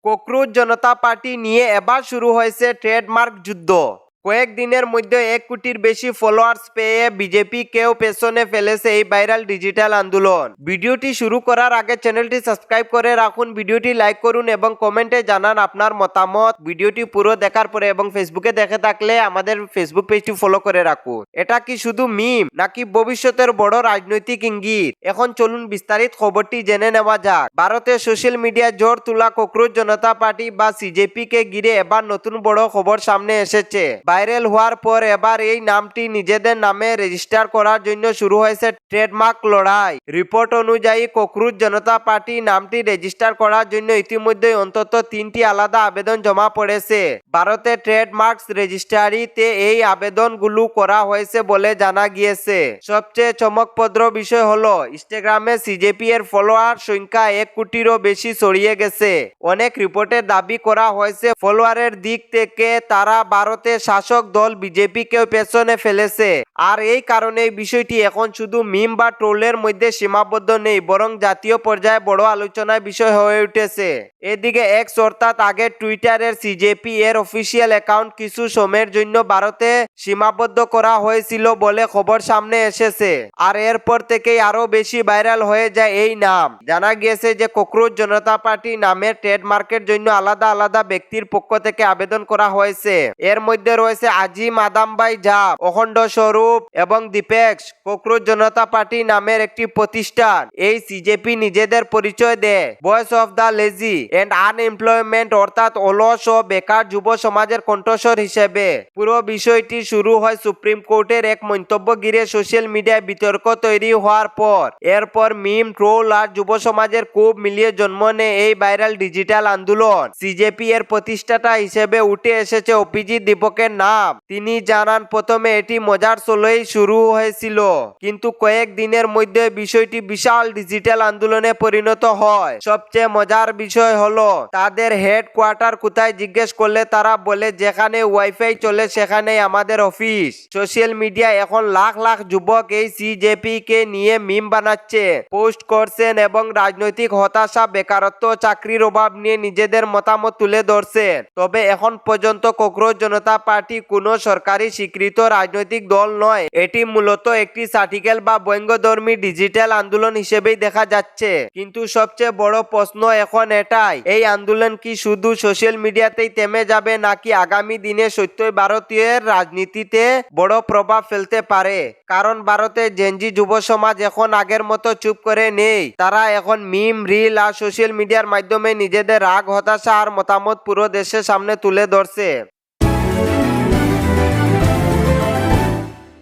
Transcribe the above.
Cockroach জনতা party নিয়ে এবার শুরু হয়েছে ট্রেডমার্ক যুদ্ধ। কয়েকদিনের মধ্যে 1 কোটির বেশি ফলোয়ার্স পেয়ে বিজেপি কেও পেছনে ফেলেছে এই ভাইরাল ডিজিটাল আন্দোলন। ভিডিওটি শুরু করার আগে চ্যানেলটি সাবস্ক্রাইব করে রাখুন, ভিডিওটি লাইক করুন এবং কমেন্টে জানান আপনার মতামত। ভিডিওটি পুরো দেখার পরে এবং ফেসবুকে দেখে থাকলে আমাদের ফেসবুক পেজটি ফলো করে রাখুন। এটা কি শুধু মিম নাকি ভবিষ্যতের বড় রাজনৈতিক ইঙ্গিত? এখন চলুন বিস্তারিত খবরটি জেনে নেওয়া যাক। ভারতের সোশ্যাল মিডিয়ায় জোর তোলা ককরোচ জনতা পার্টি বা সিজেপি কে ঘিরে এবার নতুন বড় খবর সামনে এসেছে। ভাইরাল হওয়ার পর এবার এই নামটি নিজেদের নামে রেজিস্টার করার জন্য শুরু হয়েছে ট্রেডমার্ক লড়াই। রিপোর্ট অনুযায়ী ককরোচ জনতা পার্টি নামটি রেজিস্টার করার জন্য ইতিমধ্যে অন্তত 3টি আলাদা আবেদন জমা পড়েছে। ভারতের ট্রেডমার্কস রেজিস্ট্রারিতে এই আবেদনগুলো করা হয়েছে বলে জানা গিয়েছে। সবচেয়ে চমকপ্রদ বিষয় হলো ইনস্টাগ্রামে সিজেপি এর ফলোয়ার সংখ্যা 1 কোটিরও বেশি ছড়িয়ে গেছে। অনেক রিপোর্টে দাবি করা হয়েছে ফলোয়ারের দিক থেকে তারা ভারতের শাসক দল বিজেপিকেও পেছনে ফেলেছে। আর এই কারণে এই বিষয়টি এখন শুধু মিম বা ট্রোলের মধ্যে সীমাবদ্ধ নেই, বরং জাতীয় পর্যায়ে বড় আলোচনার বিষয় হয়ে উঠেছে। এদিকে এক্স অর্থাৎ আগে টুইটারের সিজেপি এর অফিসিয়াল অ্যাকাউন্ট কিছু সময়ের জন্য ভারতে সীমাবদ্ধ করা হয়েছিল বলে খবর সামনে এসেছে। আর এরপর থেকেই আরো বেশি ভাইরাল হয়ে যায় এই নাম। জানা গিয়েছে যে ককরোচ জনতা পার্টি নামের ট্রেডমার্কের জন্য আলাদা আলাদা ব্যক্তির পক্ষ থেকে আবেদন করা হয়েছে। এর মধ্যে রয়েছে আজিম আদামবাই জাপ, অখণ্ড স্বরূপ এবং দীপেক্স। ককরোচ জনতা পার্টি নামের একটি প্রতিষ্ঠান এই সিজেপি নিজেদের পরিচয় দেয় voice of the lazy and unemployment অর্থাৎ অলস ও বেকার যুব সমাজের কণ্ঠস্বর হিসেবে। পুরো বিষয়টি শুরু হয় সুপ্রিম কোর্টের এক মন্তব্য ঘিরে সোশ্যাল মিডিয়ায় বিতর্ক তৈরি হওয়ার পর। এরপর মিম, ট্রোল আর যুব সমাজের ক্ষোভ মিলিয়ে জন্ম নেয় এই ভাইরাল ডিজিটাল আন্দোলন। সিজেপি এর প্রতিষ্ঠাতা হিসেবে উঠে এসেছে অভিজিৎ দীপকের নাম। তিনি জানান প্রথমে এটি মজার চলেই শুরু হয়েছিল, কিন্তু কয়েকদিনের মধ্যে বিষয়টি বিশাল ডিজিটাল আন্দোলনে পরিণত হয়। সবচেয়ে মজার বিষয় হলো তাদের হেডকোয়ার্টার কোথায় জিজ্ঞেস করলে তারা বলে যেখানে ওয়াইফাই চলে সেখানেই আমাদের অফিস। সোশ্যাল মিডিয়া এখন লাখ লাখ যুবক এই সিজেপি কে নিয়ে মিম বানাচ্ছে, পোস্ট করছেন এবং রাজনৈতিক হতাশা, বেকারত্ব, চাকরির অভাব নিয়ে নিজেদের মতামত তুলে ধরছেন। তবে এখন পর্যন্ত ককরোচ জনতা পার্টি কোনো সরকারি স্বীকৃত রাজনৈতিক দল নয়। এটি মূলত একটি সার্টিকেল বা ব্যঙ্গধর্মী ডিজিটাল আন্দোলন হিসেবেই দেখা যাচ্ছে। কিন্তু সবচেয়ে বড় প্রশ্ন এখন এটাই, এই আন্দোলন কি শুধু সোশ্যাল মিডিয়াতেই থেমে যাবে নাকি আগামী দিনে সত্যই ভারতীয় রাজনীতিতে বড় প্রভাব ফেলতে পারে? কারণ ভারতের জেনজি যুব সমাজ এখন আগের মতো চুপ করে নেই। তারা এখন মিম, রিল আর সোশ্যাল মিডিয়ার মাধ্যমে নিজেদের রাগ, হতাশা আর মতামত পুরো দেশের সামনে তুলে ধরছে।